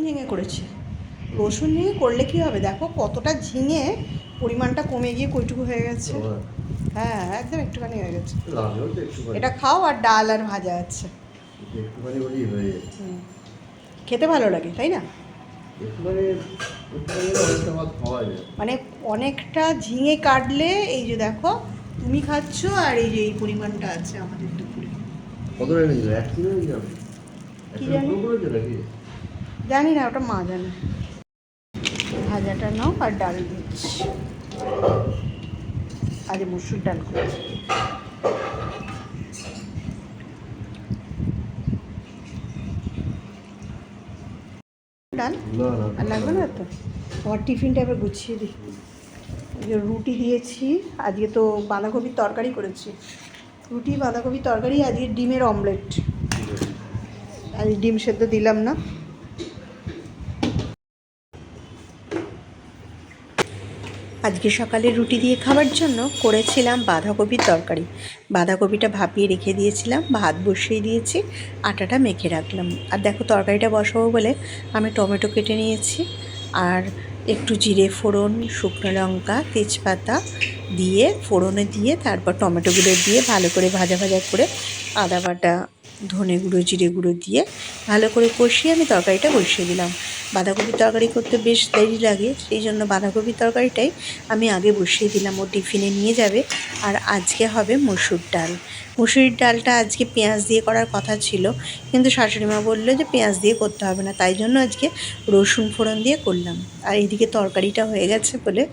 ঝিঙে করেছি। রসুন ঝিঙে করলে কি হবে দেখো, কতটা ঝিঙে পরিমাণটা কমে গিয়ে কইটুকু হয়ে গেছে। হ্যাঁ একদম একটুখানি হয়ে গেছে। এটা খাও, আর ডাল আর ভাজা আছে। খেতে ভালো লাগে তাই না? মানে অনেকটা ঝিঙে কাটলে এই যে দেখো তুমি খাচ্ছ, আর এই যে এই পরিমাণটা আছে আমাদের দুপুরে। কি জানি, জানি না, ওটা মা জানে। ভাজাটা নাও আর ডাল দিচ্ছি, আজ মসুর ডাল করেছি। ডাল আর লাগবে না তো, আমার টিফিনটা এবার গুছিয়ে দিই। রুটি দিয়েছি, আজকে তো বাঁধাকপির তরকারি করেছি। রুটি বাঁধাকপির তরকারি, আজকে ডিমের অমলেট। আজ ডিম সেদ্ধ দিলাম না। আজকে সকালে রুটি দিয়ে খাবার জন্য করেছিলাম বাঁধাকপির তরকারি। বাঁধাকপিটা ভাপিয়ে রেখে দিয়েছিলাম, ভাত বসিয়ে দিয়েছি, আটাটা মেখে রাখলাম। আর দেখো তরকারিটা বসাবো বলে আমি টমেটো কেটে নিয়েছি, আর একটু জিরে ফোড়ন, শুকনো লঙ্কা, তেজপাতা দিয়ে ফোড়নে দিয়ে তারপর টমেটোগুলো দিয়ে ভালো করে ভাজা ভাজা করে আদা বাটা, ধনে গুঁড়ো, জিরে গুঁড়ো দিয়ে ভালো করে কষিয়ে আমি তরকারিটা বসিয়ে দিলাম। বাঁধাকপির তরকারি করতে বেশ দেরি লাগে, সেই জন্য বাঁধাকপির তরকারিটাই আমি আগে বসিয়ে দিলাম, ও টিফিনে নিয়ে যাবে। আর আজকে হবে মসুর ডাল। মুসুরির ডালটা আজকে পেঁয়াজ দিয়ে করার কথা ছিল, কিন্তু শাশুড়িমা বললো যে পেঁয়াজ দিয়ে করতে হবে না, তাই জন্য আজকে রসুন ফোড়ন দিয়ে করলাম। আর এইদিকে তরকারিটা হয়ে গেছে বলে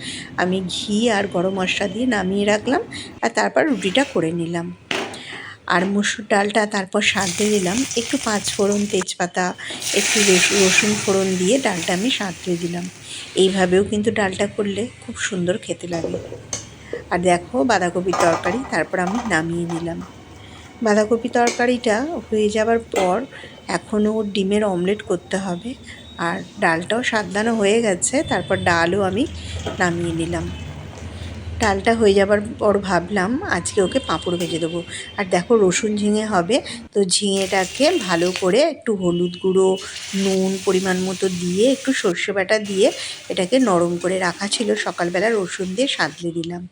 আমি ঘি আর গরম মশলা দিয়ে নামিয়ে রাখলাম, আর তারপর রুটিটা করে নিলাম। আর মসুর ডালটা তারপর সাঁতলে দিলাম, একটু পাঁচ ফোড়ন, তেজপাতা, একটু রসুন ফোড়ন দিয়ে ডালটা আমি সাঁতলে দিলাম। এইভাবেও কিন্তু ডালটা করলে খুব সুন্দর খেতে লাগে। আর দেখো বাঁধাকপির তরকারি তারপর আমি নামিয়ে নিলাম। বাঁধাকপি তরকারিটা হয়ে যাবার পর এখনও ডিমের অমলেট করতে হবে, আর ডালটাও সাবধানে হয়ে গেছে, তারপর ডালও আমি নামিয়ে নিলাম। ডালটা হয়ে যাবার পর ভাবলাম আজকে ওকে পাঁপড় ভেজে দেবো। আর দেখো রসুন ঝিঙে হবে, তো ঝিঙেটাকে ভালো করে একটু হলুদ গুঁড়ো, নুন পরিমাণ মতো দিয়ে, একটু সর্ষে বাটা দিয়ে এটাকে নরম করে রাখা ছিল, সকালবেলা রসুন দিয়ে সাঁতলে দিলাম।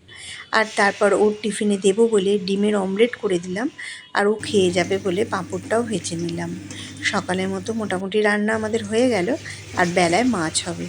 আর তারপর ওর টিফিনে দেবো বলে ডিমের অমলেট করে দিলাম, আর ও খেয়ে যাবে বলে পাঁপড়টাও ভেজে নিলাম। সকালের মতো মোটামুটি রান্না আমাদের হয়ে গেল, আর বেলায় মাছ হবে।